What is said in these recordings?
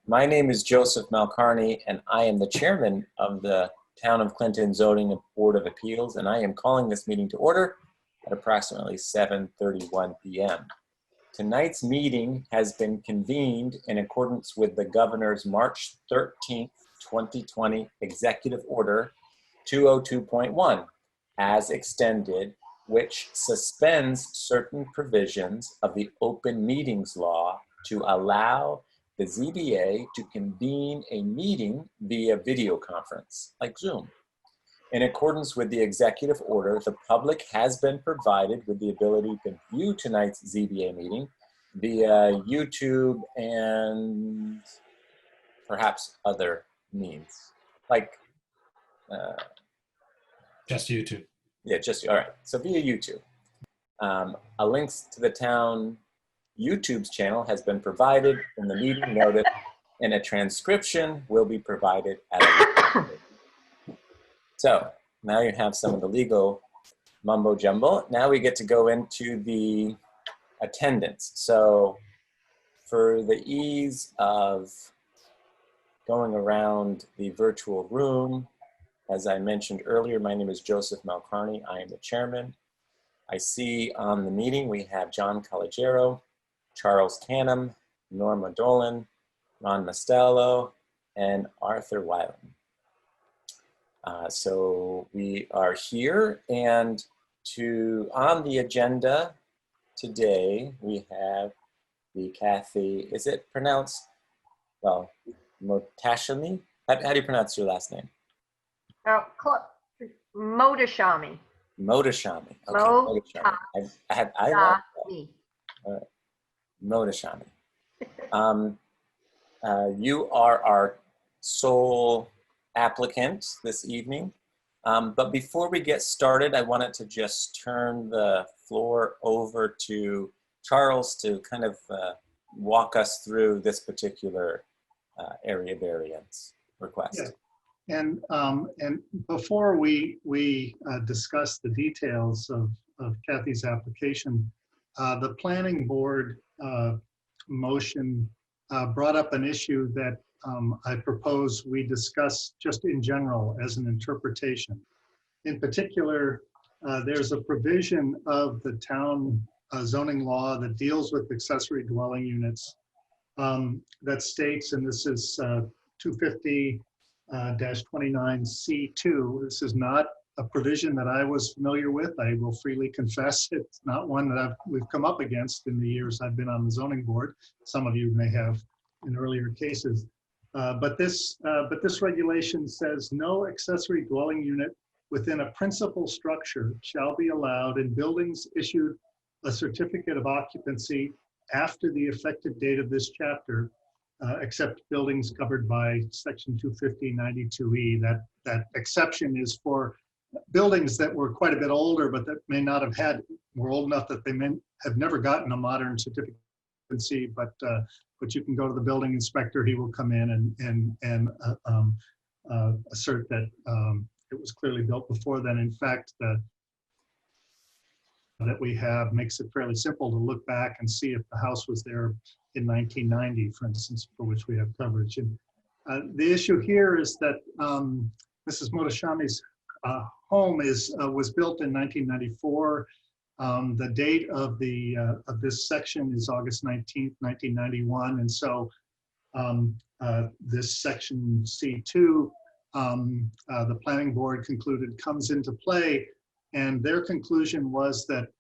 My name is Joseph Malcarney, and I am the chairman of the Town of Clinton Zoning Board of Appeals, and I am calling this meeting to order at approximately 7:31 p.m. Tonight's meeting has been convened in accordance with the Governor's March 13th, 2020 Executive Order 202.1, as extended, which suspends certain provisions of the Open Meetings Law to allow the ZBA to convene a meeting via video conference, like Zoom. In accordance with the executive order, the public has been provided with the ability to view tonight's ZBA meeting via YouTube and perhaps other means, like just YouTube. Yeah, just, all right, so via YouTube. A link to the town YouTube's channel has been provided in the meeting notice, and a transcription will be provided at a later date. So now you have some of the legal mumbo jumbo. Now we get to go into the attendance. So for the ease of going around the virtual room, as I mentioned earlier, my name is Joseph Malcarney. I am the chairman. I see on the meeting we have John Collegiero, Charles Canham, Norma Dolan, Ron Mostello, and Arthur Weiland. So we are here, and on the agenda today, we have the Kathy, is it pronounced, well, Motashami? How do you pronounce your last name? Motashami. Motashami. Okay, Motashami. I love that. Motashami. You are our sole applicant this evening. But before we get started, I wanted to just turn the floor over to Charles to kind of walk us through this particular area variance request. Yeah. And before we discuss the details of Kathy's application, the planning board motion brought up an issue that I propose we discuss just in general as an interpretation. In particular, there's a provision of the town zoning law that deals with accessory dwelling units that states, and this is 250-29C2. This is not a provision that I was familiar with. I will freely confess it's not one that we've come up against in the years I've been on the zoning board. Some of you may have in earlier cases. But this regulation says no accessory dwelling unit within a principal structure shall be allowed in buildings issued a certificate of occupancy after the effective date of this chapter, except buildings covered by section 250-92E. That exception is for buildings that were quite a bit older, but that may not have were old enough that they may have never gotten a modern certificate of occupancy, but you can go to the building inspector, he will come in and assert that it was clearly built before then. In fact, that we have makes it fairly simple to look back and see if the house was there in 1990, for instance, for which we have coverage. And the issue here is that Mrs. Motashami's home was built in 1994. The date of this section is August 19th, 1991, and so this section C2, the planning board concluded comes into play, and their conclusion was that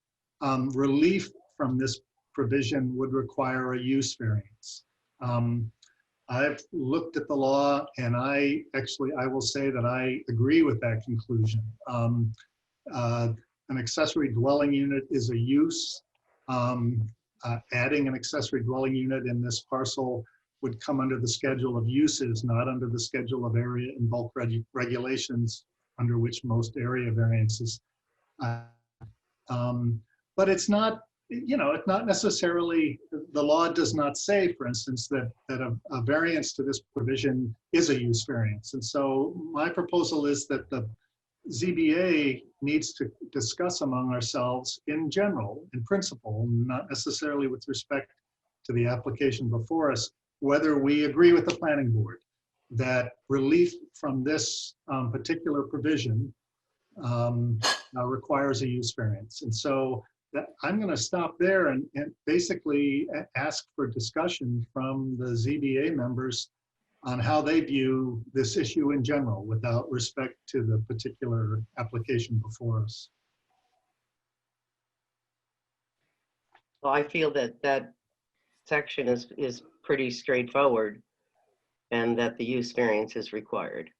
relief from this provision would require a use variance. I've looked at the law, and I will say that I agree with that conclusion. An accessory dwelling unit is a use. Adding an accessory dwelling unit in this parcel would come under the schedule of uses, not under the schedule of area and bulk regulations, under which most area variances. But it's not, it's not necessarily, the law does not say, for instance, that a variance to this provision is a use variance. And so my proposal is that the ZBA needs to discuss among ourselves in general, in principle, not necessarily with respect to the application before us, whether we agree with the planning board that relief from this particular provision requires a use variance. And so I'm going to stop there and basically ask for discussion from the ZBA members on how they view this issue in general without respect to the particular application before us. Well, I feel that that section is pretty straightforward and that the use variance is required.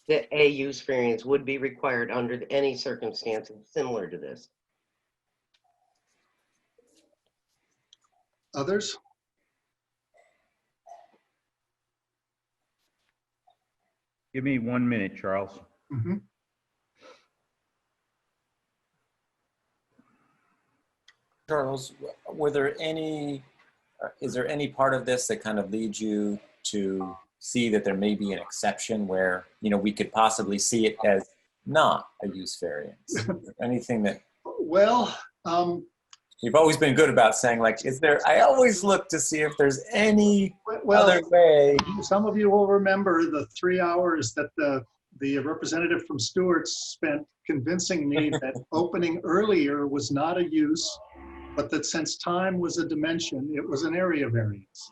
That a use variance would be required under any circumstances similar to this. Others? Give me 1 minute, Charles. Mhm. Charles, were there any, is there any part of this that kind of leads you to see that there may be an exception where, you know, we could possibly see it as not a use variance? Anything that Well, you've always been good about saying, like, is there, I always look to see if there's any well, other way. some of you will remember the 3 hours that the representative from Stewart spent convincing me that opening earlier was not a use, but that since time was a dimension, it was an area variance.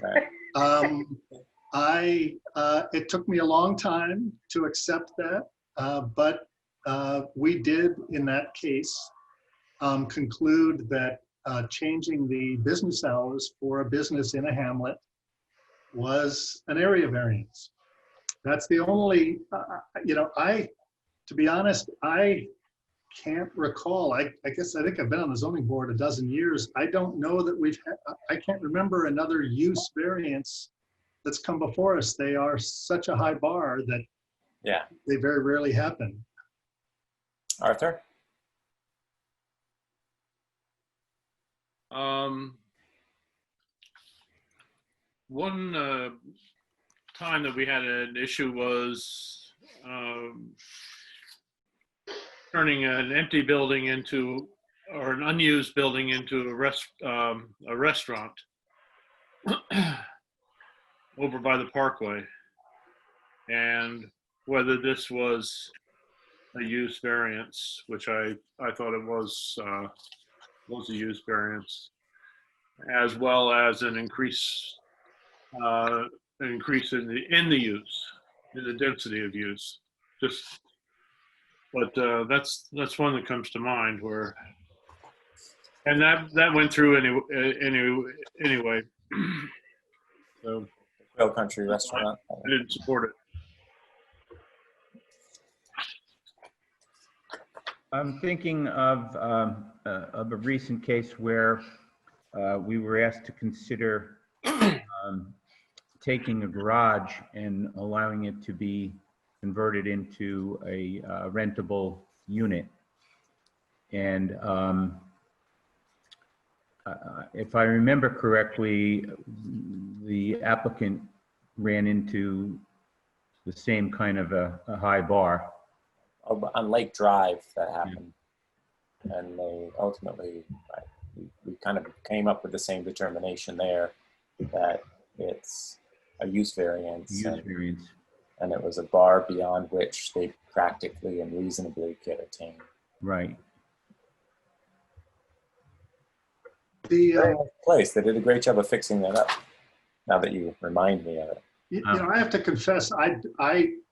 Right. It took me a long time to accept that, but we did, in that case, conclude that changing the business hours for a business in a hamlet was an area variance. That's the only, you know, to be honest, I can't recall. I think I've been on the zoning board a dozen years. I don't know that I can't remember another use variance that's come before us. They are such a high bar that they very rarely happen. Arthur? One time that we had an issue was turning an empty building into, or an unused building into a restaurant over by the Parkway, and whether this was a use variance, which I thought it was a use variance, as well as an increase in the use, in the density of use. But that's one that comes to mind where, and that went through anyway. So Real Country Restaurant. I didn't support it. I'm thinking of a recent case where we were asked to consider taking a garage and allowing it to be converted into a rentable unit. And if I remember correctly, the applicant ran into the same kind of a high bar. On Lake Drive that happened. And they ultimately, we kind of came up with the same determination there that it's a use variance. And it was a bar beyond which they practically and reasonably could attain. Right. Very nice place. They did a great job of fixing that up. Now that you remind me of it. You know, I have to confess, I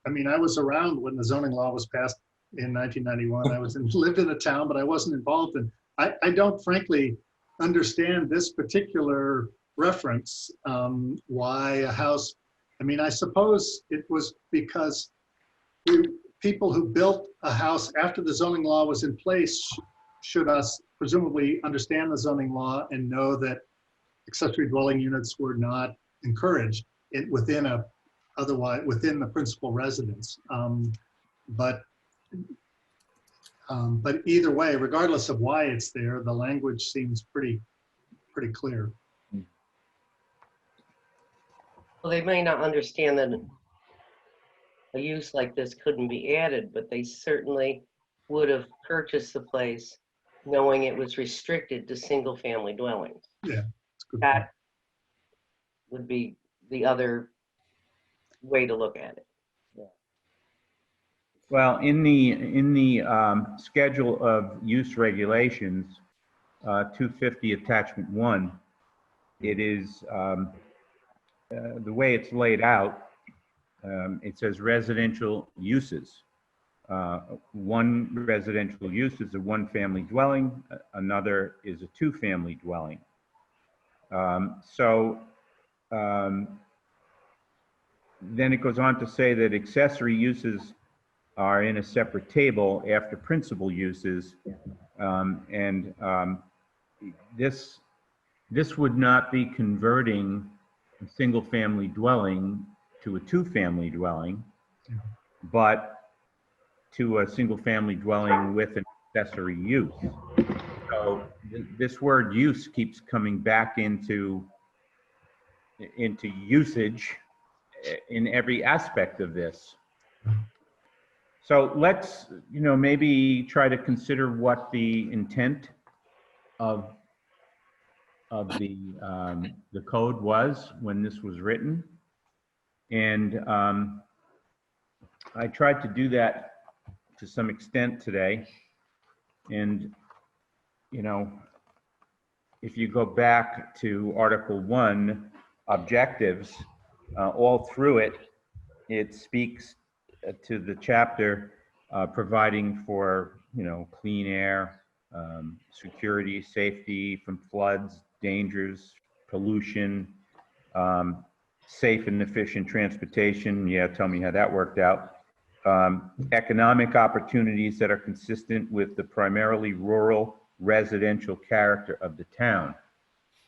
mean, I was around when the zoning law was passed in 1991. I lived in the town, but I wasn't involved in. I don't frankly understand this particular reference. Why a house? I mean, I suppose it was because people who built a house after the zoning law was in place should presumably understand the zoning law and know that accessory dwelling units were not encouraged within the principal residence. But either way, regardless of why it's there, the language seems pretty clear. Well, they may not understand that a use like this couldn't be added, but they certainly would have purchased the place knowing it was restricted to single family dwellings. Yeah, it's good. That would be the other way to look at it. Well, in the schedule of use regulations, 250 attachment 1, it is the way it's laid out. It says residential uses. One residential use is a one-family dwelling. Another is a two-family dwelling. Then it goes on to say that accessory uses are in a separate table after principal uses. This would not be converting a single-family dwelling to a two-family dwelling, but to a single-family dwelling with an accessory use. So this word use keeps coming back into usage in every aspect of this. So let's, maybe try to consider what the intent of the code was when this was written. And I tried to do that to some extent today. And, if you go back to Article 1, objectives, all through it, it speaks to the chapter providing for, clean air, security, safety from floods, dangers, pollution, safe and efficient transportation. Yeah, tell me how that worked out. Economic opportunities that are consistent with the primarily rural residential character of the town.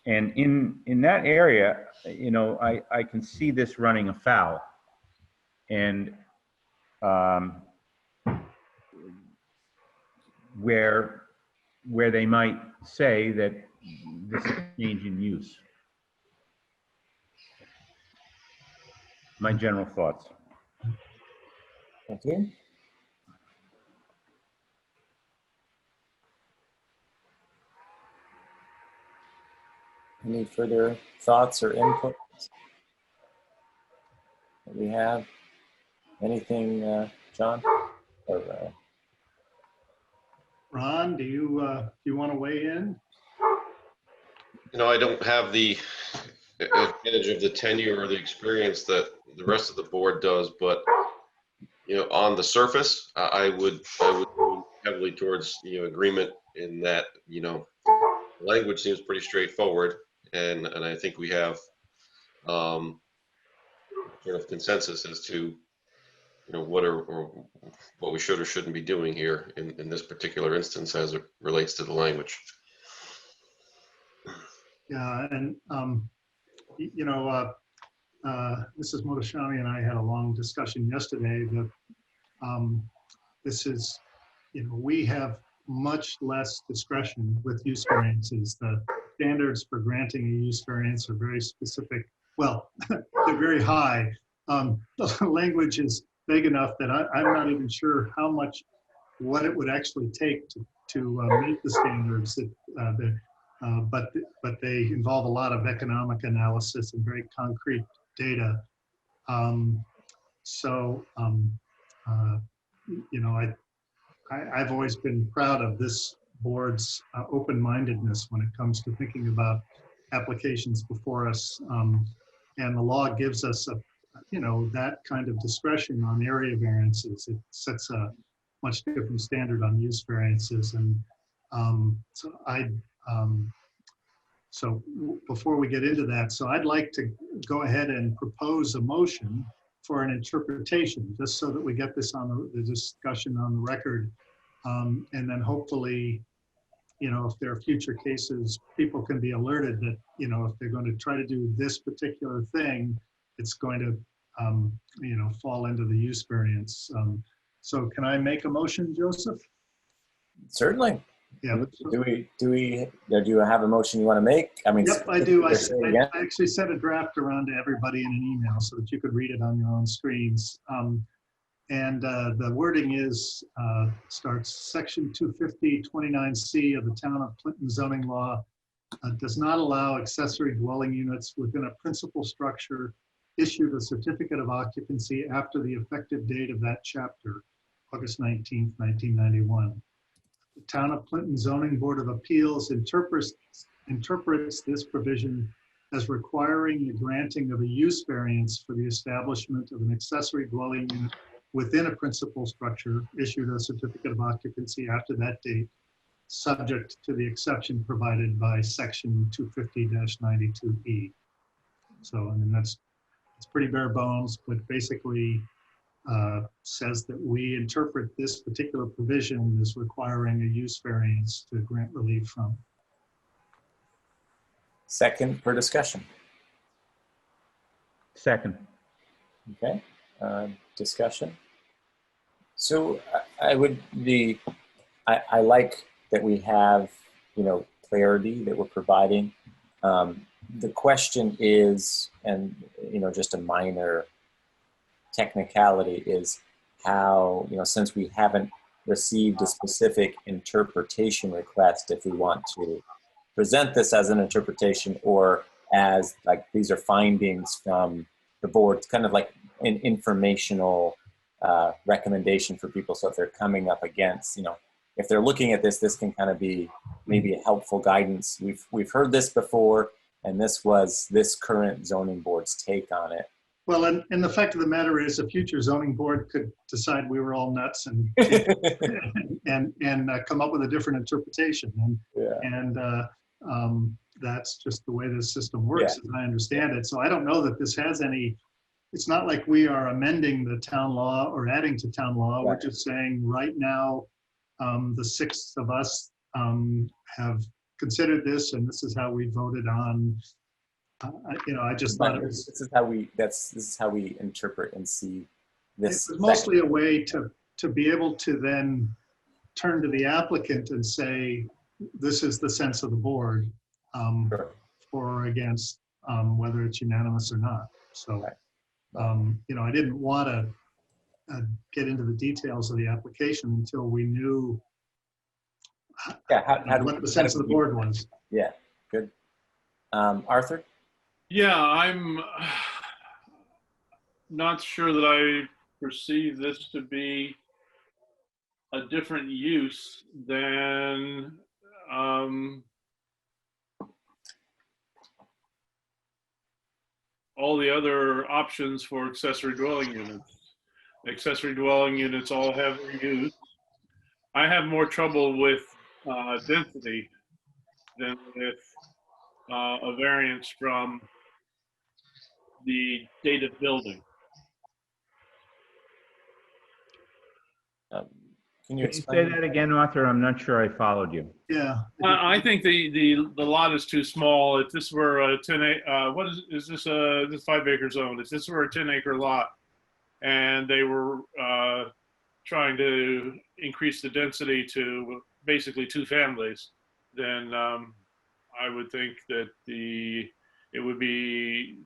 And in that area, I can see this running afoul. And where they might say that this is a change in use. My general thoughts. Thank you. Any further thoughts or input that we have? Anything, John? Or, Ron, do you want to weigh in? I don't have the advantage of the tenure or the experience that the rest of the board does, but on the surface, I would move heavily towards agreement in that language seems pretty straightforward, and I think we have sort of consensus as to what we should or shouldn't be doing here in this particular instance as it relates to the language. Yeah, and Mrs. Motoshami and I had a long discussion yesterday that this is, we have much less discretion with use variances. The standards for granting a use variance are very specific. Well, they're very high. The language is vague enough that I'm not even sure what it would actually take to meet the standards but they involve a lot of economic analysis and very concrete data. I've always been proud of this board's open-mindedness when it comes to thinking about applications before us. And the law gives us that kind of discretion on area variances. It sets a much different standard on use variances. And so before we get into that, so I'd like to go ahead and propose a motion for an interpretation, just so that we get this on the discussion on the record. And then hopefully, if there are future cases, people can be alerted that, if they're going to try to do this particular thing, it's going to, fall into the use variance. So can I make a motion, Joseph? certainly. Yeah. Do you have a motion you want to make? I mean, Yep, I do. I yeah. actually sent a draft around to everybody in an email so that you could read it on your own screens. And the wording is, starts section 250 29C of the Town of Clinton zoning law does not allow accessory dwelling units within a principal structure issued a certificate of occupancy after the effective date of that chapter, August 19th, 1991. The Town of Clinton Zoning Board of Appeals interprets this provision as requiring the granting of a use variance for the establishment of an accessory dwelling unit within a principal structure issued a certificate of occupancy after that date, subject to the exception provided by section 250-92E. So, I mean, it's pretty bare bones, but basically says that we interpret this particular provision as requiring a use variance to grant relief from. Second for discussion. Second. Okay, discussion. So I like that we have, clarity that we're providing. The question is, and, just a minor technicality is how, since we haven't received a specific interpretation request, if we want to present this as an interpretation or as like, these are findings from the board. It's kind of like an informational recommendation for people. So if they're coming up against, if they're looking at this, this can kind of be maybe a helpful guidance. We've heard this before, and this was this current zoning board's take on it. Well, and the fact of the matter is, a future zoning board could decide we were all nuts and come up with a different interpretation. And that's just the way the system works, as I understand it. So I don't know that this has any. It's not like we are amending the town law or adding to town law. Right. We're just saying right now, the six of us have considered this, and this is how we voted on. I just thought this is how we interpret and see this. It's mostly a way to be able to then turn to the applicant and say, this is the sense of the board, sure. For or against, whether it's unanimous or not. So, I didn't want to get into the details of the application until we knew what the sense of the board was. Yeah, good. Arthur? Yeah, I'm not sure that I perceive this to be a different use than all the other options for accessory dwelling units. Accessory dwelling units all have their use. I have more trouble with density than with a variance from the date of building. Can you say that again, Arthur? I'm not sure I followed you. Yeah. I think the lot is too small. If this were a 10 what is this? This 5 acre zone. If this were a 10 acre lot, and they were trying to increase the density to basically 2 families, then I would think that it would be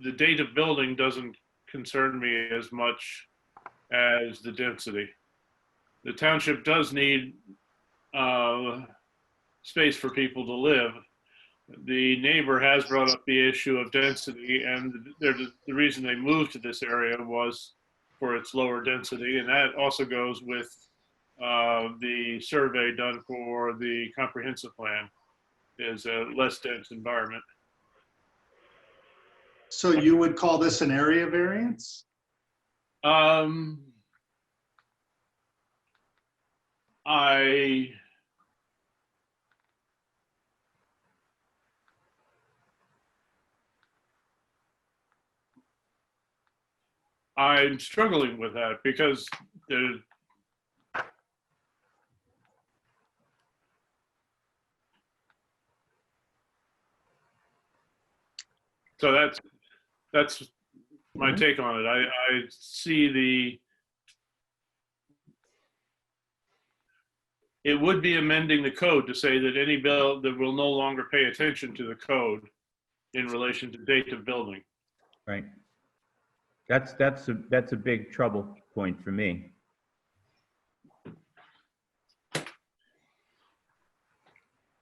the date of building doesn't concern me as much as the density. The township does need space for people to live. The neighbor has brought up the issue of density, and the reason they moved to this area was for its lower density, and that also goes with the survey done for the comprehensive plan, is a less dense environment. So you would call this an area variance? I'm struggling with that because so that's my take on it. I see it would be amending the code to say that any bill that will no longer pay attention to the code in relation to date of building. Right. That's a big trouble point for me.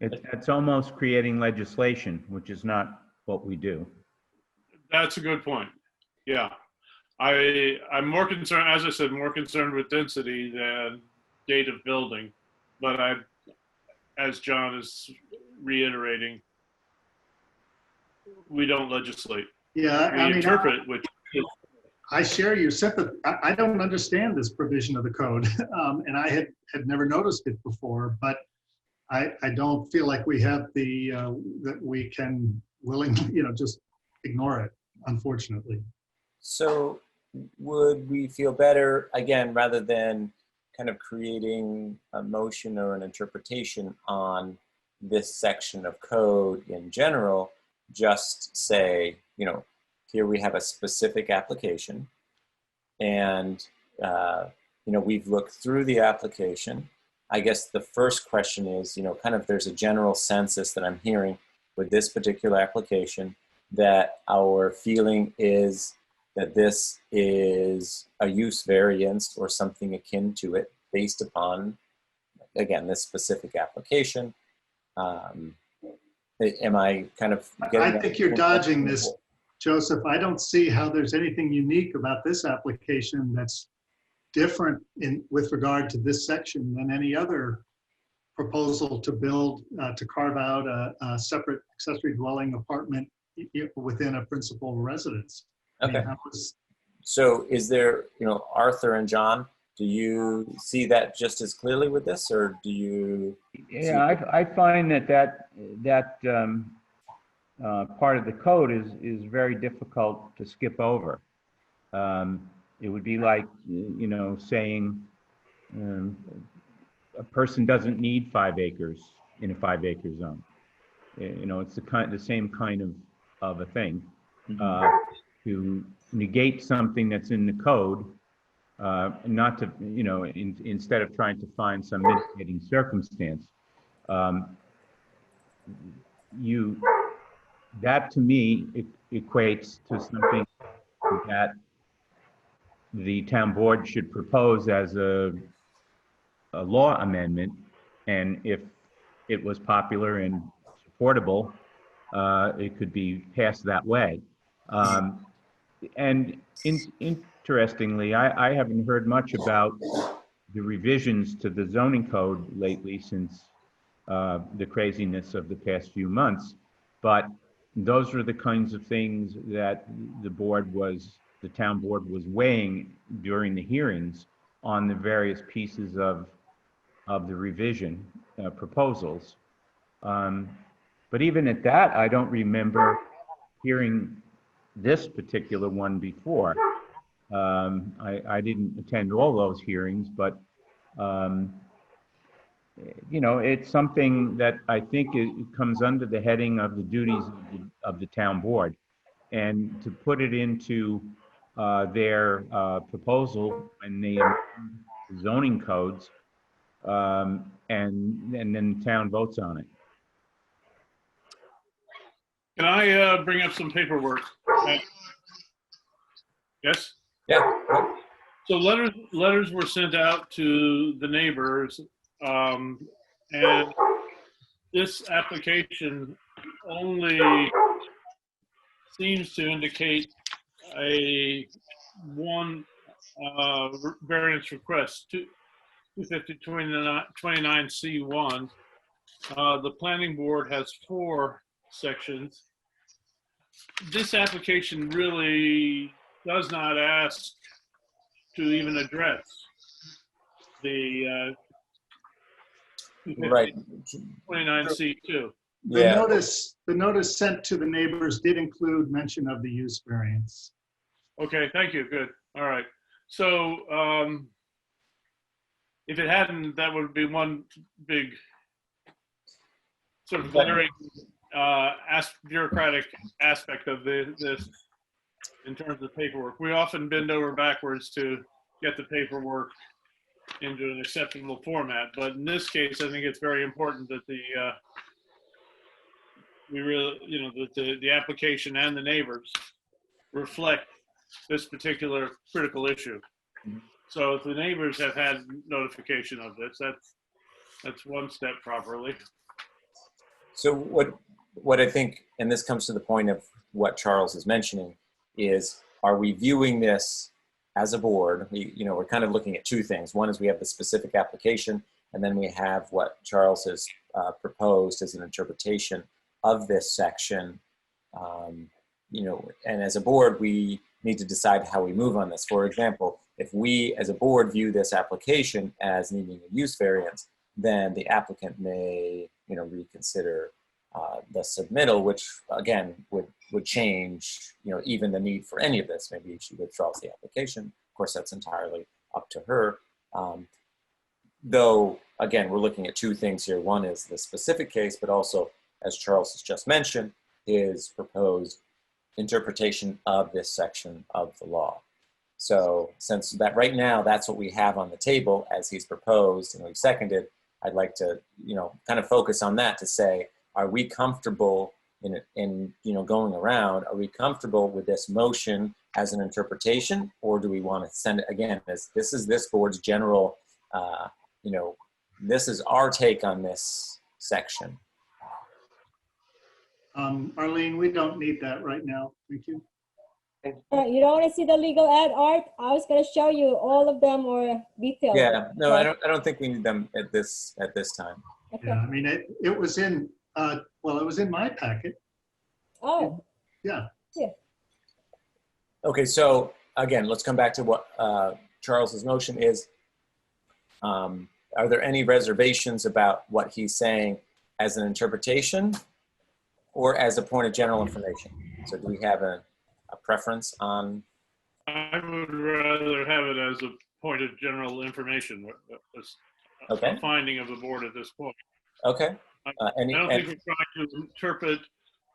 It's almost creating legislation, which is not what we do. That's a good point. Yeah. I'm more concerned, as I said, more concerned with density than date of building. But as John is reiterating, we don't legislate. Yeah, We I mean, interpret, which is, I share your sympathy. I don't understand this provision of the code, and I had never noticed it before, but I don't feel like we have the, that we can willingly, just ignore it, unfortunately. So would we feel better, again, rather than kind of creating a motion or an interpretation on this section of code in general, just say, here we have a specific application, and we've looked through the application. I guess the first question is, kind of there's a general census that I'm hearing with this particular application that our feeling is that this is a use variance or something akin to it based upon, again, this specific application. Am I kind of getting I think you're dodging this, Joseph. I don't see how there's anything unique about this application that's different with regard to this section than any other proposal to build, to carve out a separate accessory dwelling apartment within a principal residence. Okay. So is there, Arthur and John, do you see that just as clearly with this, or do you? Yeah, I find that part of the code is very difficult to skip over. It would be like, saying a person doesn't need 5 acres in a 5-acre zone. It's the same kind of a thing. To negate something that's in the code, not to, instead of trying to find some mitigating circumstance, that to me equates to something that the town board should propose as a law amendment, and if it was popular and supportable, it could be passed that way. And interestingly, I haven't heard much about the revisions to the zoning code lately since the craziness of the past few months, but those are the kinds of things that the town board was weighing during the hearings on the various pieces of the revision proposals. But even at that, I don't remember hearing this particular one before. I didn't attend all those hearings, but it's something that I think it comes under the heading of the duties of the town board, and to put it into their proposal when they amend zoning codes, and then the town votes on it. can I bring up some paperwork? Yes? Yeah. So letters were sent out to the neighbors, and this application only seems to indicate one variance request, 250-29C1. The planning board has 4 sections. This application really does not ask to even address the Right. 29C2. The notice sent to the neighbors did include mention of the use variance. Okay, thank you. Good. All right. So if it hadn't, that would be one big sort of glaring bureaucratic aspect of this in terms of paperwork. We often bend over backwards to get the paperwork into an acceptable format, but in this case, I think it's very important that the application and the neighbors reflect this particular critical issue. So if the neighbors have had notification of this, that's one step properly. So what I think, and this comes to the point of what Charles is mentioning, is are we viewing this as a board? We're kind of looking at two things. One is we have the specific application, and then we have what Charles has proposed as an interpretation of this section. And as a board, we need to decide how we move on this. For example, if we as a board view this application as needing a use variance, then the applicant may, reconsider the submittal, which again would change, even the need for any of this. Maybe she withdraws the application. Of course, that's entirely up to her. Though, again, we're looking at two things here. One is the specific case, but also, as Charles has just mentioned, his proposed interpretation of this section of the law. So since that right now, that's what we have on the table as he's proposed and we've seconded, I'd like to, kind of focus on that to say, are we comfortable in going around, are we comfortable with this motion as an interpretation, or do we want to send it again as this is this board's general, this is our take on this section? Arlene, we don't need that right now. Thank you. You don't want to see the legal ad, Art? I was going to show you all of them or details. Yeah, no, I don't think we need them at this time. Okay. Yeah, I mean, it was in, it was in my packet. Oh, Yeah. Okay, so again, let's come back to what Charles's motion is. Are there any reservations about what he's saying as an interpretation or as a point of general information? So do we have a preference on? I would rather have it as a point of general information, Okay. a finding of the board at this point. Okay. I don't think we're trying to interpret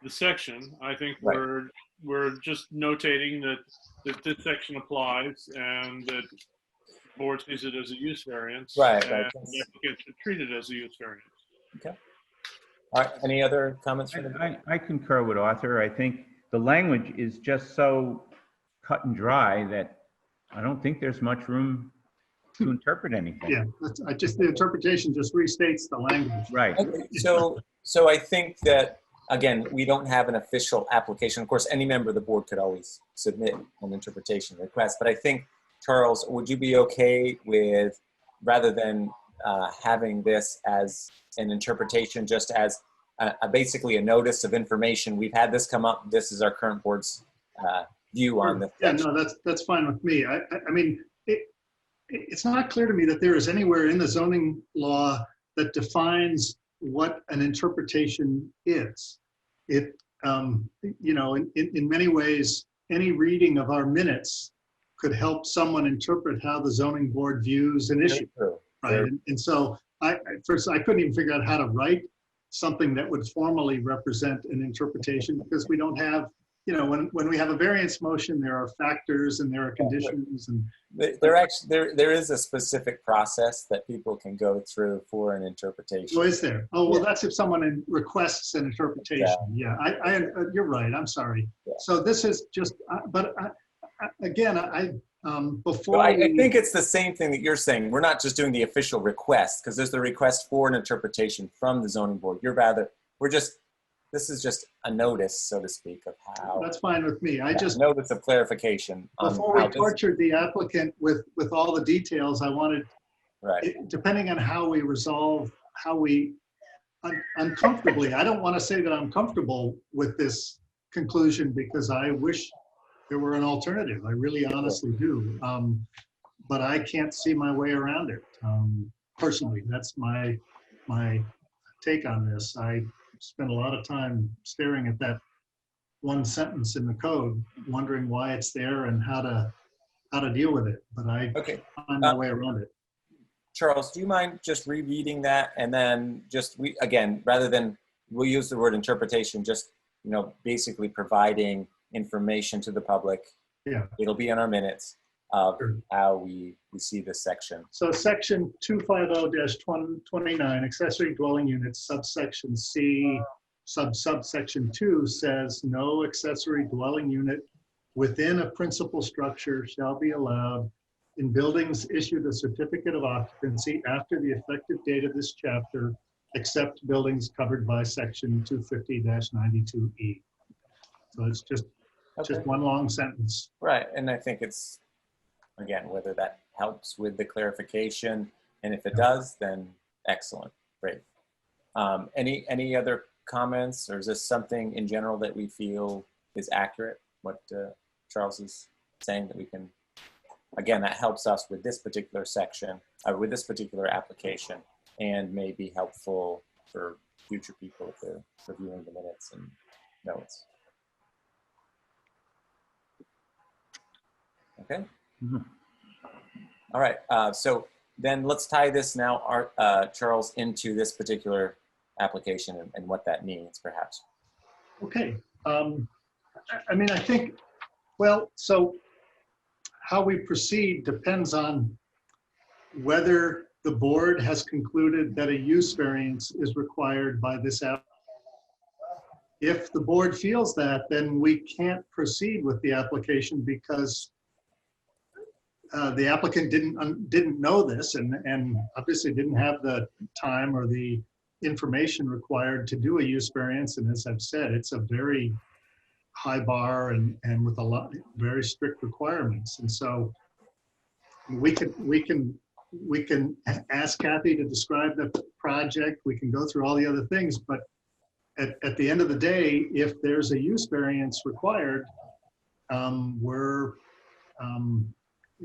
the section. I think Right. we're just notating that this section applies and that the board sees it as a use variance. Right, And right. the applicant should treat it as a use variance. Okay. All right, any other comments from the board? I concur with Arthur. I think the language is just so cut and dry that I don't think there's much room to interpret anything. Yeah, the interpretation just restates the language. Right. Okay, so I think that, again, we don't have an official application. Of course, any member of the board could always submit an interpretation request, but I think, Charles, would you be okay with, rather than having this as an interpretation, just as basically a notice of information, we've had this come up, this is our current board's view on this. Yeah, no, that's fine with me. I mean, it's not clear to me that there is anywhere in the zoning law that defines what an interpretation is. It, in many ways, any reading of our minutes could help someone interpret how the zoning board views an issue. True. Right. And so I couldn't even figure out how to write something that would formally represent an interpretation, because we don't have, when we have a variance motion, there are factors and there are conditions and There is a specific process that people can go through for an interpretation. oh, is there? Oh, well, Yeah. that's if someone requests an interpretation. Yeah, you're right. I'm sorry. Yeah. So this is just, again, before So I we- think it's the same thing that you're saying. We're not just doing the official request, because there's the request for an interpretation from the zoning board. This is just a notice, so to speak, of how. that's fine with me. Notice of clarification. on Before we how this- tortured the applicant with all the details, I wanted, Right. depending on how we resolve, uncomfortably, I don't want to say that I'm comfortable with this conclusion, because I wish there were an alternative. I really honestly do. But I can't see my way around it. Personally, that's my take on this. I spent a lot of time staring at that one sentence in the code, wondering why it's there and how to deal with it. But I Okay. find my way around it. Charles, do you mind just rereading that, and then just rather than, we'll use the word interpretation, just, basically providing information to the public. Yeah. It'll be in our minutes of Sure. how we see this section. So section 250-29, accessory dwelling units, subsection C, subsection 2 says no accessory dwelling unit within a principal structure shall be allowed in buildings issued a certificate of occupancy after the effective date of this chapter except buildings covered by section 250-92E. So it's just one long sentence. Right, and I think it's, again, whether that helps with the clarification, and if it does, then excellent, great. Any other comments, or is this something in general that we feel is accurate, what Charles is saying, that we can, again, that helps us with this particular section, with this particular application, and may be helpful for future people if they're reviewing the minutes and notes. Okay. All right. So then let's tie this now, Charles, into this particular application and what that means, perhaps. Okay. I mean, I think, well, so how we proceed depends on whether the board has concluded that a use variance is required by this app. If the board feels that, then we can't proceed with the application because the applicant didn't know this and obviously didn't have the time or the information required to do a use variance. And as I've said, it's a very high bar and with a lot very strict requirements. And so we can ask Kathy to describe the project. We can go through all the other things, but at the end of the day, if there's a use variance required,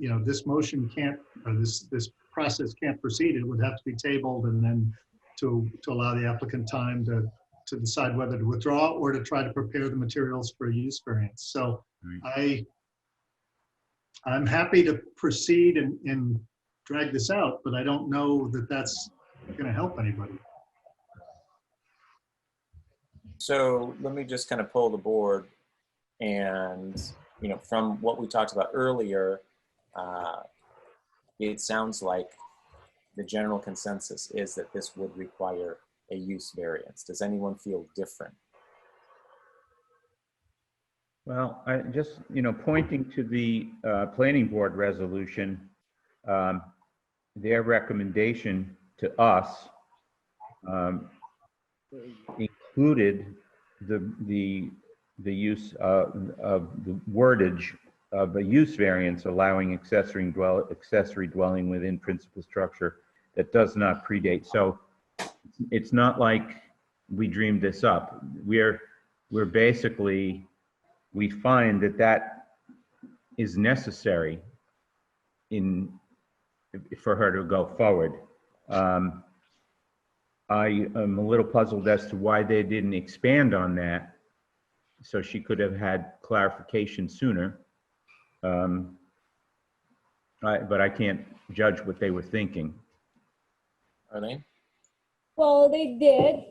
you know, this motion can't, or this process can't proceed. It would have to be tabled and then to allow the applicant time to decide whether to withdraw or to try to prepare the materials for a use variance. So I'm happy to proceed and drag this out, but I don't know that that's going to help anybody. So let me just kind of pull the board, and you know, from what we talked about earlier, it sounds like the general consensus is that this would require a use variance. Does anyone feel different? Well, I just, you know, pointing to the planning board resolution, their recommendation to us included the use of the wordage of a use variance allowing accessory dwelling within principal structure that does not predate. So it's not like we dreamed this up. We're basically, we find that is necessary for her to go forward. I am a little puzzled as to why they didn't expand on that so she could have had clarification sooner. But I can't judge what they were thinking. Arlene? Well, they did,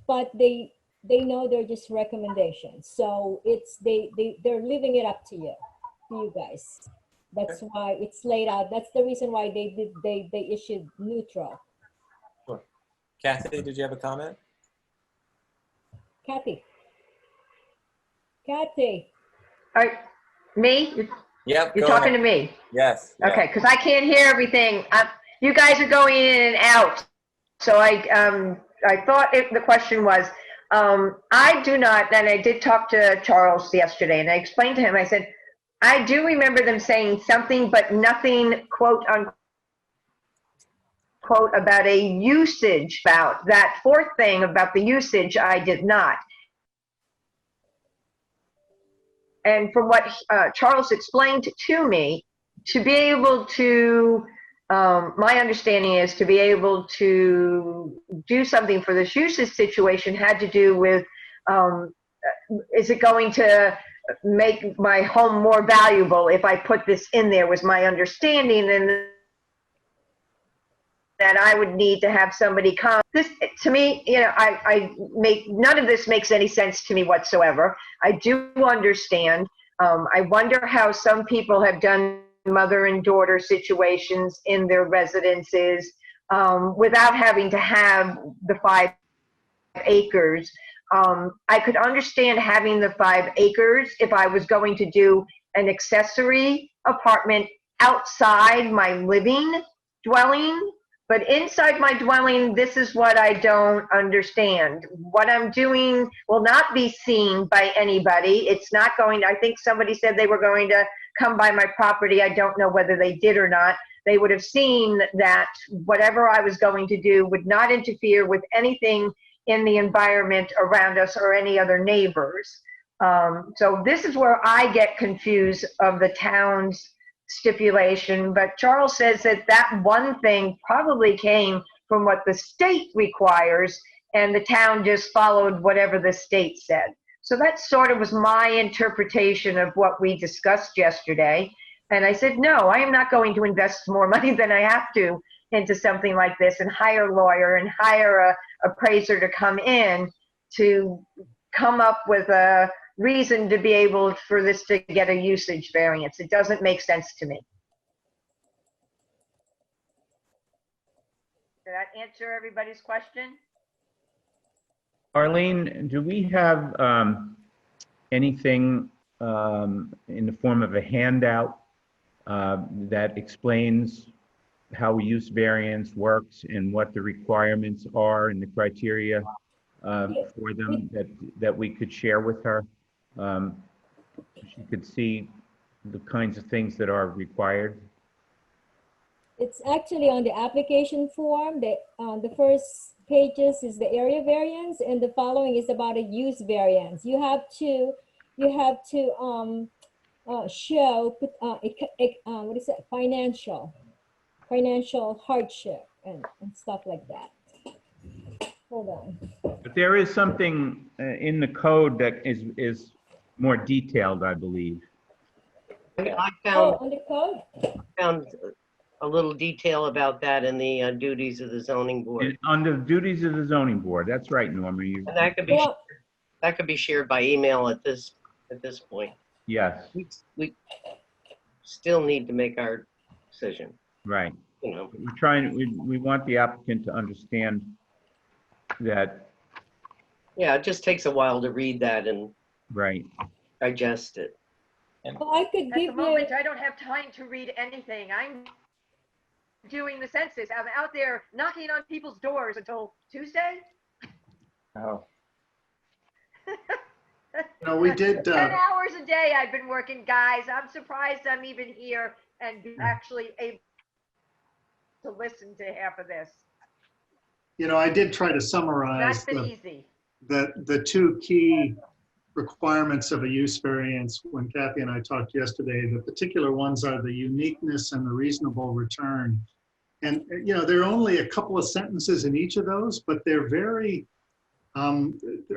but they know they're just recommendations. So it's they're leaving it up to you guys. That's why it's laid out. That's the reason why they issued neutral. Sure. Kathy, did you have a comment? Kathy. All right, me? Yep. You're talking to me? Yes. Yeah. Okay, because I can't hear everything. You guys are going in and out. So I thought the question was, I do not, and I did talk to Charles yesterday, and I explained to him, I said, I do remember them saying something, but nothing, quote unquote, about a usage, about that fourth thing about the usage, I did not. And from what Charles explained to me, to be able to, my understanding is to be able to do something for this usage situation had to do with, is it going to make my home more valuable if I put this in there, was my understanding, and that I would need to have somebody come. This, to me, you know, none of this makes any sense to me whatsoever. I do understand. I wonder how some people have done mother and daughter situations in their residences without having to have the 5 acres. I could understand having the 5 acres if I was going to do an accessory apartment outside my living dwelling. But inside my dwelling, this is what I don't understand. What I'm doing will not be seen by anybody. It's not going, I think somebody said they were going to come by my property. I don't know whether they did or not. They would have seen that whatever I was going to do would not interfere with anything in the environment around us or any other neighbors. So this is where I get confused of the town's stipulation, but Charles says that that one thing probably came from what the state requires, and the town just followed whatever the state said. So that sort of was my interpretation of what we discussed yesterday. And I said, no, I am not going to invest more money than I have to into something like this and hire a lawyer and hire a appraiser to come in to come up with a reason to be able for this to get a usage variance. It doesn't make sense to me. Did that answer everybody's question? Arlene, do we have anything in the form of a handout that explains how use variance works and what the requirements are and the criteria for them that we could share with her? She could see the kinds of things that are required. It's actually on the application form. The first pages is the area variance, and the following is about a use variance. You have to show what is it? Financial hardship and stuff like that. Hold on. But there is something in the code that is more detailed, I believe. I Oh, on the code? found a little detail about that in the duties of the zoning board. And on the duties of the zoning board, that's right, Norma. And that could be shared by email at this point. Yes, We still need to make our decision, right. you know. We're trying, we want the applicant to understand that, Yeah, it just takes a while to read that and right. digest it. Oh, I could At the give you. moment, I don't have time to read anything. I'm doing the census. I'm out there knocking on people's doors until Tuesday. Oh, No, we did, 10 hours a day I've been working, guys. I'm surprised I'm even here and actually able to listen to half of this. I did try to That's summarize been easy. the two key requirements of a use variance when Kathy and I talked yesterday. The particular ones are the uniqueness and the reasonable return. And, there are only a couple of sentences in each of those, but they're very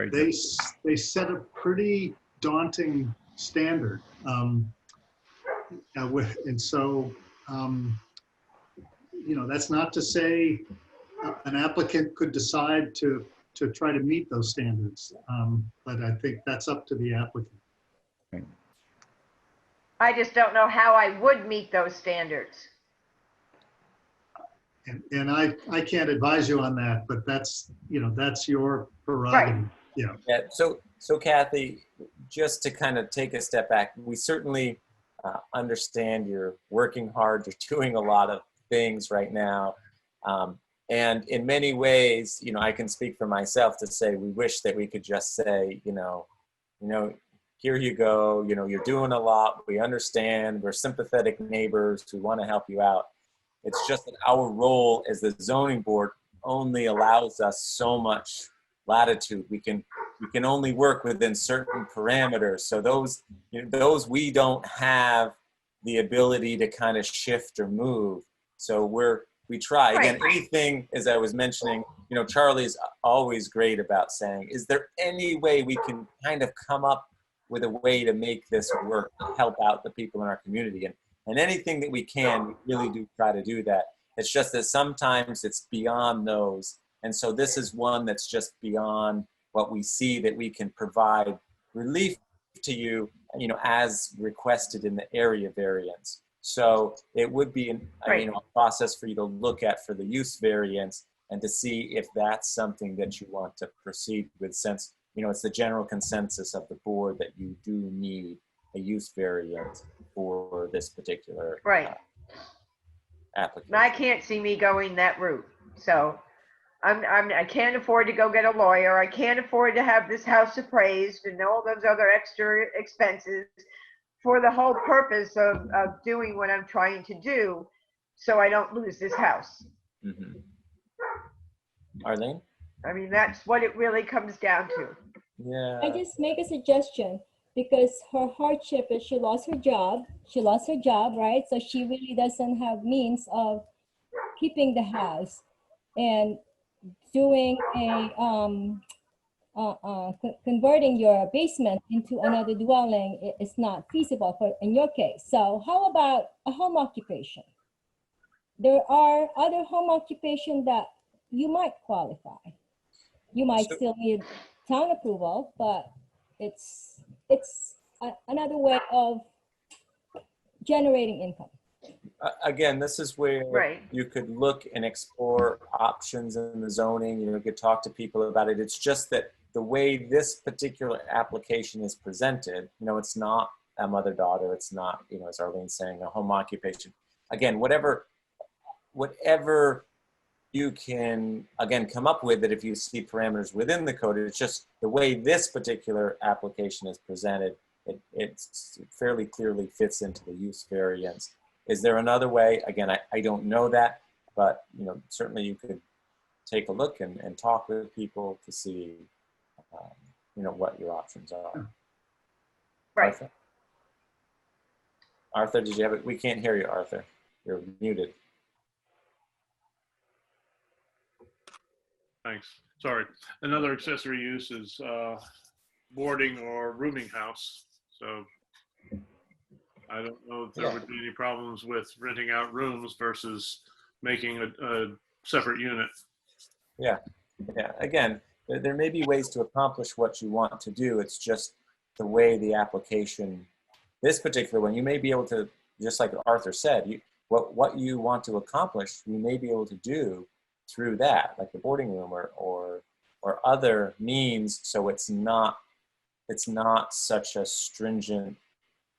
they set a pretty daunting standard. That's not to say an applicant could decide to try to meet those standards, but I think that's up to the applicant. I just don't know how I would meet those standards. And I can't advise you on that, but that's your prerogative. Right. yeah. So Kathy, just to kind of take a step back, we certainly understand you're working hard. You're doing a lot of things right now. And in many ways, I can speak for myself to say we wish that we could just say, here you go, you're doing a lot. We understand. We're sympathetic neighbors who want to help you out. It's just that our role as the zoning board only allows us so much latitude. We can only work within certain parameters. So those we don't have the ability to kind of shift or move. So we try. Again, anything, as I was mentioning, Charlie's always great about saying, is there any way we can kind of come up with a way to make this work, to help out the people in our community? And anything that we can, we really do try to do that. It's just that sometimes it's beyond those. And so this is one that's just beyond what we see that we can provide relief to you, as requested in the area variance. So it would be a process for you to look at for the use variance and to see if that's something that you want to proceed with, since, it's the general consensus of the board that you do need a use variance for this particular application. I can't see me going that route. So I can't afford to go get a lawyer. I can't afford to have this house appraised and all those other extra expenses for the whole purpose of doing what I'm trying to do, so I don't lose this house. Mhm. Arlene? I mean, that's what it really comes down to. Yeah. I just make a suggestion because her hardship is she lost her job. She lost her job, right? So she really doesn't have means of keeping the house, and doing a converting your basement into another dwelling is not feasible for in your case. So how about a home occupation? There are other home occupation that you might qualify. You might So- still need town approval, but it's another way of generating income. Again, this is where Right. you could look and explore options in the zoning. You could talk to people about it. It's just that the way this particular application is presented, it's not a mother-daughter. It's not, as Arlene's saying, a home occupation. Again, whatever you can, again, come up with, that if you see parameters within the code, it's just the way this particular application is presented, it fairly clearly fits into the use variance. Is there another way? Again, I don't know that, but certainly you could take a look and talk with people to see, what your options are. Right. Arthur? Arthur, did you have it? We can't hear you, Arthur. You're muted. Thanks. Sorry. Another accessory use is boarding or rooming house. So I don't know if there would be any problems with renting out rooms versus making a separate unit. Yeah. Again, there may be ways to accomplish what you want to do. It's just the way the application, this particular one, you may be able to, just like Arthur said, what you want to accomplish, you may be able to do through that, like the boarding room or other means. So it's not such a stringent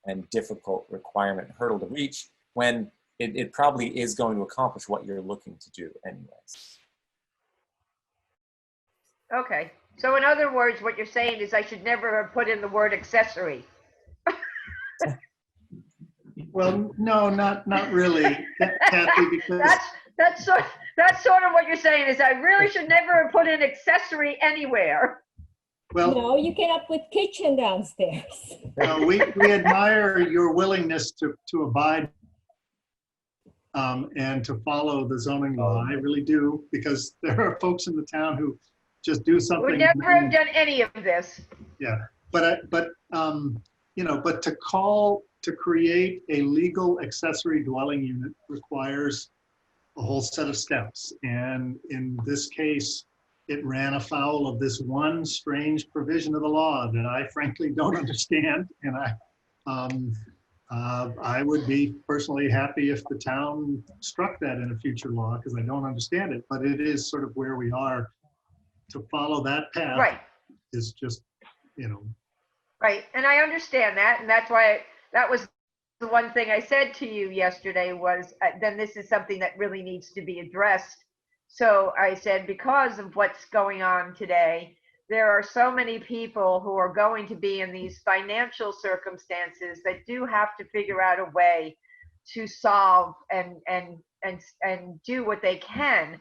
and difficult requirement hurdle to reach, when it probably is going to accomplish what you're looking to do anyways. Okay. So in other words, what you're saying is I should never have put in the word accessory. Well, no, not really, Kathy, because That's sort of what you're saying is I really should never have put in accessory anywhere. well, No, you cannot put kitchen downstairs. we admire your willingness to abide and to follow the zoning law. I really do, because there are folks in the town who just do something. Would never have done any of this. Yeah, but to create a legal accessory dwelling unit requires a whole set of steps. And in this case, it ran afoul of this one strange provision of the law that I frankly don't understand. And I would be personally happy if the town struck that in a future law, because I don't understand it. But it is sort of where we are. To follow that path Right. is just, Right. And I understand that. And that's why that was the one thing I said to you yesterday was then this is something that really needs to be addressed. So I said, because of what's going on today, there are so many people who are going to be in these financial circumstances that do have to figure out a way to solve and do what they can.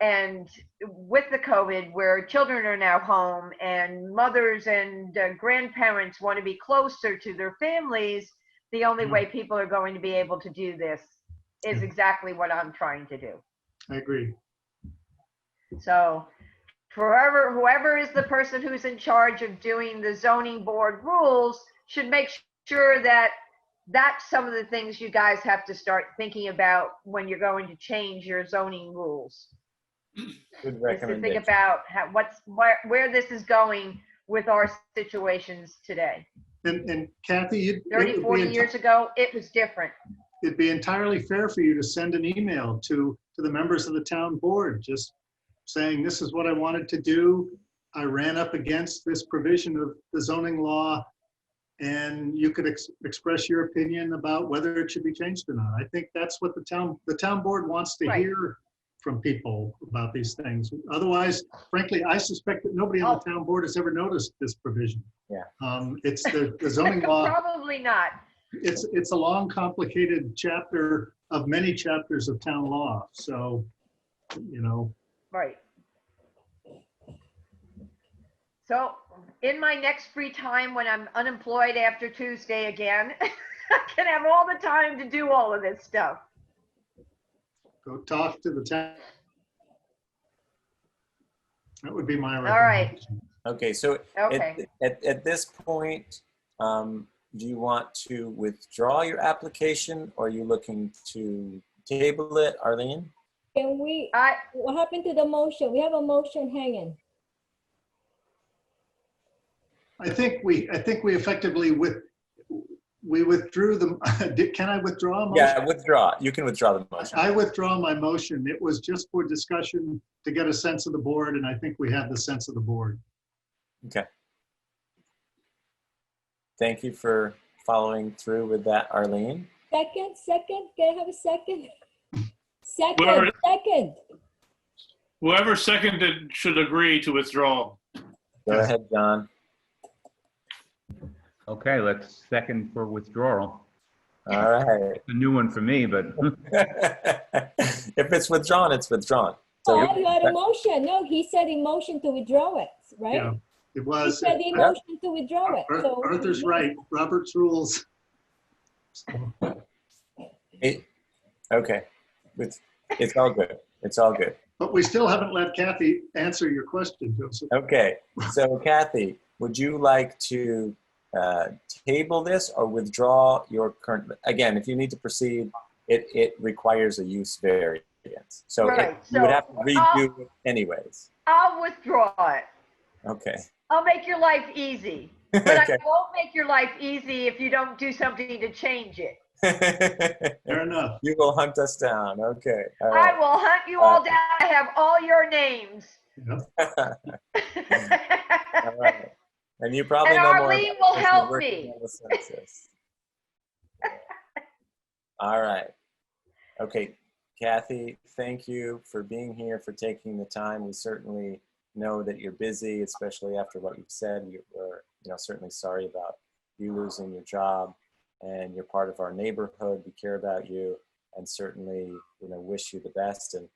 And with the COVID, where children are now home and mothers and grandparents want to be closer to their families, the only way people are going to be able to do this is exactly what I'm trying to do. I agree. So whoever is the person who's in charge of doing the zoning board rules should make sure that that's some of the things you guys have to start thinking about when you're going to change your zoning rules. Good Is to recommendation. think about where this is going with our situations today. And Kathy, 30, 40 years ago, it was different. it'd be entirely fair for you to send an email to the members of the town board, just saying, this is what I wanted to do. I ran up against this provision of the zoning law. and you could express your opinion about whether it should be changed or not. I think that's what the town board wants to Right. hear from people about these things. Otherwise, frankly, I suspect that nobody on the town board has ever noticed this provision. Yeah. It's the zoning law. Probably not. It's a long, complicated chapter of many chapters of town law. So, you know, Right. So in my next free time, when I'm unemployed after Tuesday again, I can have all the time to do all of this stuff. go talk to the town. That would be my All right. recommendation. Okay, so Okay. at this point, do you want to withdraw your application or are you looking to table it, Arlene? Can we, I, what happened to the motion? We have a motion hanging. I think we effectively withdrew the, can I withdraw a motion? Yeah, withdraw. You can withdraw the motion. I withdraw my motion. It was just for discussion to get a sense of the board, and I think we have the sense of the board. Okay. Thank you for following through with that, Arlene. Second, can I have a second? Whoever- Second. Whoever seconded should agree to withdraw. Go ahead, John. Okay, let's second for withdrawal. All right. It's a new one for me, but If it's withdrawn, it's withdrawn. Oh, So you had a motion. No, he said he motioned to withdraw it, right? Yeah, it He was. said he motioned to withdraw it. So Arthur's right. Robert's rules. Okay. It's all good. It's all good. But we still haven't let Kathy answer your question, Joseph. Okay. So Kathy, would you like to table this or withdraw your current, again, if you need to proceed, it requires a use variance. So Right, you would have to so redo it anyways. I'll withdraw it. Okay. I'll make your life easy. But Okay. I won't make your life easy if you don't do something to change it. Fair enough. You will hunt us down. Okay. All I right. will hunt you all down. I have all your names. Yeah. All right. And you probably And know more Arlene about will this than help working me. on the census. All right. Okay, Kathy, thank you for being here, for taking the time. We certainly know that you're busy, especially after what you've said. We're certainly sorry about you losing your job, and you're part of our neighborhood. We care about you, and certainly wish you the best, and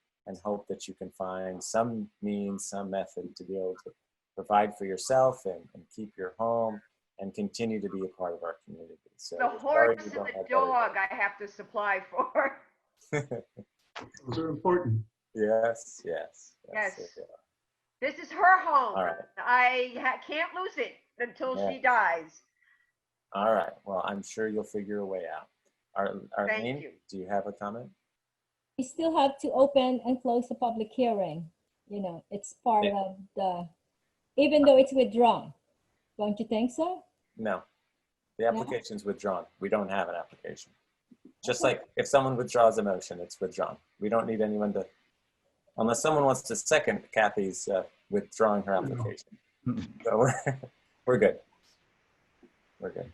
hope that you can find some means, some method to be able to provide for yourself and keep your home and continue to be a part of our community. So The we're sorry horse we and don't the have dog I have to supply for. better- Those are important. Yes. Yes. they are. This is her home. All right. I can't lose it until she dies. All right. Well, I'm sure you'll figure a way out. Arlene, you. do you have a comment? we still have to open and close the public hearing. It's part Yeah. of the, even though it's withdrawn. Don't you think so? No. The application's withdrawn. We don't have an application. Just like if someone withdraws a motion, it's withdrawn. We don't need anyone to, unless someone wants to second Kathy's withdrawing her application. So we're good. We're good.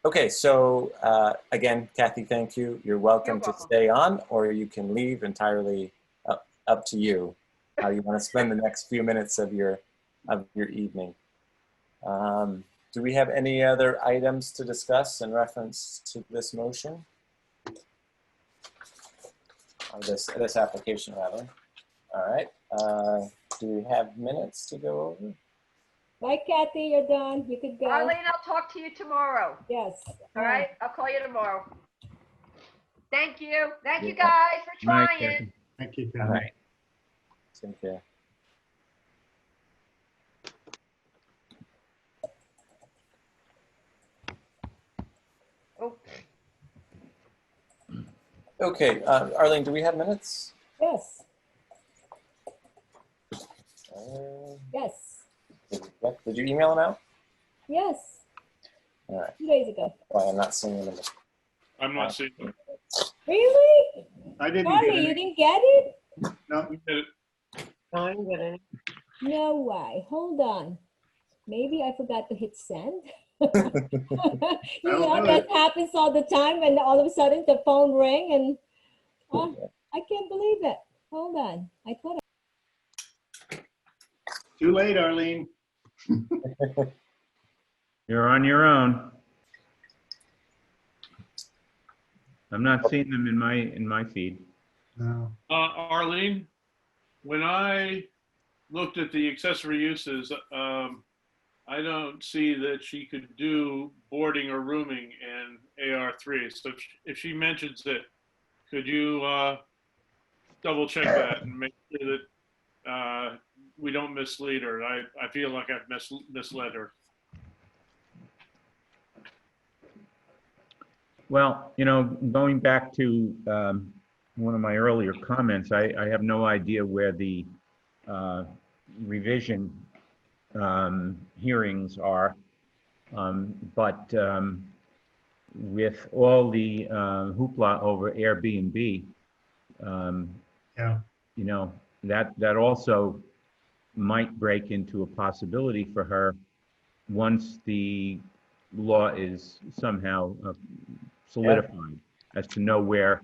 Okay, so again, Kathy, thank you. You're welcome to welcome. stay on, or you can leave entirely up to you how you want to spend the next few minutes of your evening. Do we have any other items to discuss in reference to this motion? Or this application, rather. All right. Do we have minutes to go over? Bye, Kathy, you're done. You could go. Arlene, I'll talk to you tomorrow. Yes. All right? I'll call you tomorrow. Thank you. Thank you Yeah. guys for Good night, trying. Kathy. Thank you, All Kathy. right. Take care. Oh, Okay, Arlene, do we have minutes? Yes, Uh, yes, Did you email them out? yes. All right. 2 days ago. Why I'm not seeing them. I'm not seeing it. Really? I didn't get Charlie, you it. didn't get it? No, We did it. I'm gonna, No way. Hold on. Maybe I forgot to hit send. You That'll know, do that it. happens all the time, and all of a sudden the phone rang, and I can't believe it. Hold on. I thought Too late, Arlene. You're on your own. I'm not seeing them in my feed. No. Arlene, when I looked at the accessory uses, I don't see that she could do boarding or rooming in AR3. So if she mentions it, could you double check that and make sure that we don't mislead her? I feel like I've misled her. Well, you know, going back to one of my earlier comments, I have no idea where the revision hearings are, but with all the hoopla over Airbnb, Yeah. you know, that also might break into a possibility for her once the law is somehow solidified as to know where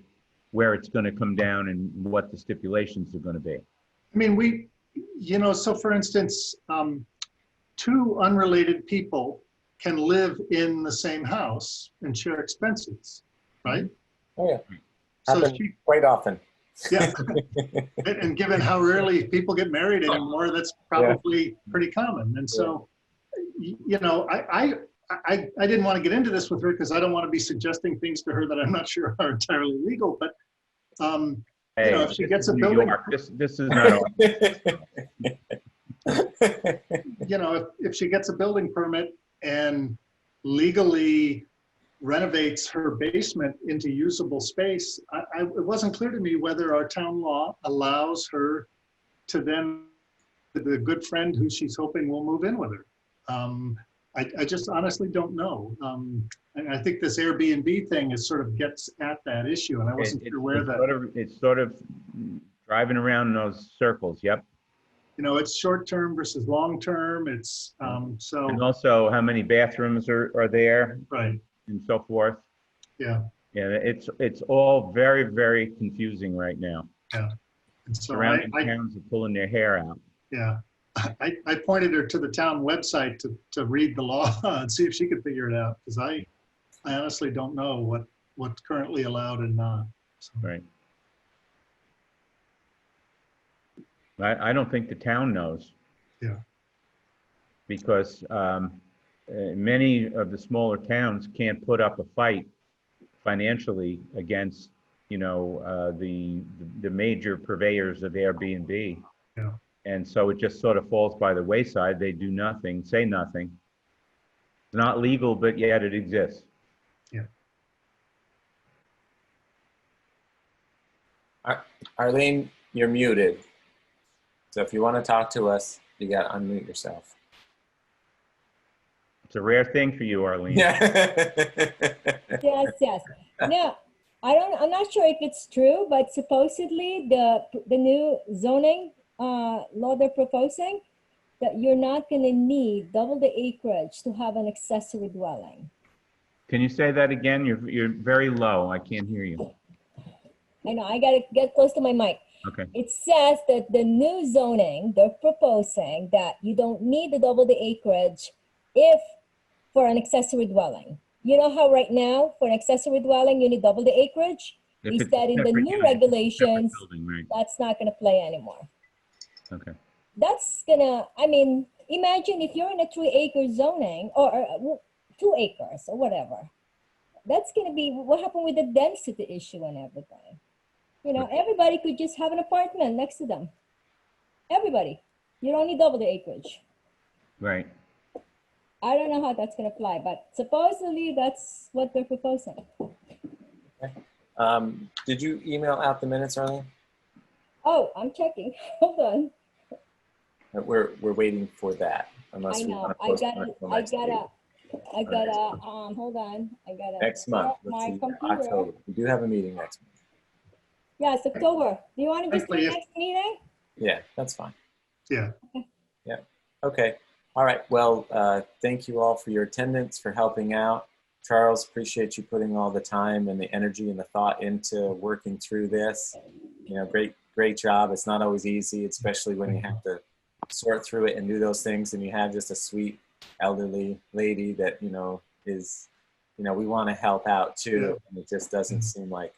it's going to come down and what the stipulations are going to be. I mean, so for instance, two unrelated people can live in the same house and share expenses, right? Oh, yeah. So Happen she, quite often. yeah. And given how rarely people get married anymore, that's probably pretty common. And so, you know, I didn't want to get into this with her because I don't want to be suggesting things to her that I'm not sure are entirely legal, but Hey, you know, if she this gets is a New building, York. This is not. you know, if she gets a building permit and legally renovates her basement into usable space, it wasn't clear to me whether our town law allows her to then, the good friend who she's hoping will move in with her. I just honestly don't know. And I think this Airbnb thing is sort of gets at that issue, and I wasn't sure where that. It's sort of driving around in those circles. Yep. You know, it's short term versus long term. It's so. And also, how many bathrooms are there, Right. and so forth. Yeah. Yeah, it's all very, very confusing right now. Yeah. And so Surrounding towns are pulling their hair out. Yeah. I pointed her to the town website to read the law and see if she could figure it out, because I honestly don't know what's currently allowed and not. So. Right. I don't think the town knows. Yeah. Because many of the smaller towns can't put up a fight financially against, you know, the major purveyors of Airbnb. Yeah. And so it just sort of falls by the wayside. They do nothing, say nothing. It's not legal, but yet it exists. Yeah. Arlene, you're muted. So if you want to talk to us, you got to unmute yourself. It's a rare thing for you, Arlene. Yeah. yes. Now, I'm not sure if it's true, but supposedly the new zoning law they're proposing, that you're not going to need double the acreage to have an accessory dwelling. Can you say that again? You're very low. I can't hear you. I know, I got to get close to my mic. Okay. It says that the new zoning, they're proposing that you don't need the double the acreage for an accessory dwelling. You know how right now, for an accessory dwelling, you need double the acreage? He said in the new regulations, building, right? that's not going to play anymore. Okay. That's gonna, I mean, imagine if you're in a 3-acre zoning or 2 acres or whatever. That's gonna be what happened with the density issue and everything. You know, everybody could just have an apartment next to them. Everybody. You don't need double the acreage. Right. I don't know how that's gonna fly, but supposedly that's what they're proposing. Okay. Did you email out the minutes, Arlene? Oh, I'm checking. Hold on. We're waiting for that. Unless I we know. want to I postpone it till next week. Hold on. I gotta. Next month. My Let's see, computer. October. We do have a meeting next month. Yeah, it's October. Do you want to just do Actually, next meeting? Yeah, that's fine. Yeah. Yeah. Okay. All right. Well, thank you all for your attendance, for helping out. Charles, appreciate you putting all the time and the energy and the thought into working through this. You know, great job. It's not always easy, especially when you have to sort through it and do those things, and you have just a sweet elderly lady that, you know, is, you know, we want to help out too. And it just doesn't seem like,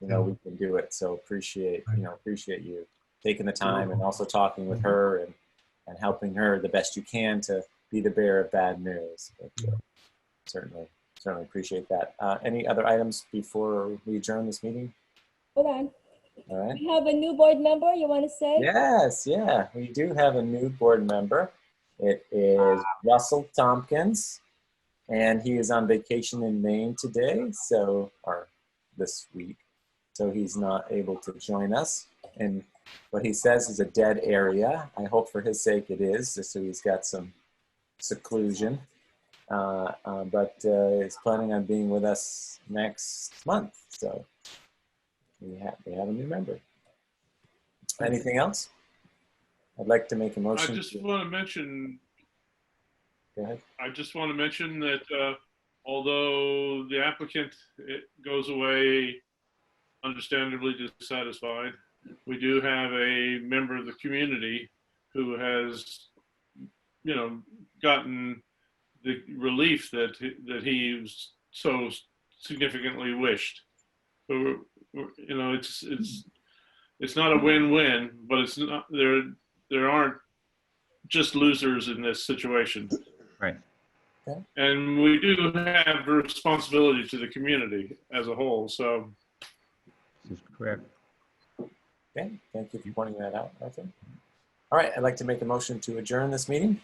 you know, we can do it. So appreciate you taking the time and also talking with her and helping her the best you can to be the bearer of bad news. But certainly appreciate that. Any other items before we adjourn this meeting? Hold on. All right. We have a new board member, you want to say? Yes, yeah, we do have a new board member. It is Russell Tompkins, and he is on vacation in Maine today, or this week, so he's not able to join us. And what he says is a dead area. I hope for his sake it is, just so he's got some seclusion. But he's planning on being with us next month, so we have a new member. Anything else? I'd like to make a motion. I just want to mention. Go ahead. I just want to mention that although the applicant goes away understandably dissatisfied, we do have a member of the community who has, you know, gotten the relief that he so significantly wished. So, you know, it's not a win-win, but it's not, there aren't just losers in this situation. Right. Okay. And we do have a responsibility to the community as a whole. So, This is correct. Okay, thank you for pointing that out, Arthur. All right, I'd like to make a motion to adjourn this meeting.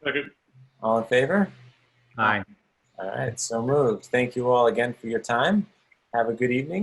second. All in favor? Aye. All right, so moved. Thank you all again for your time. Have a good evening,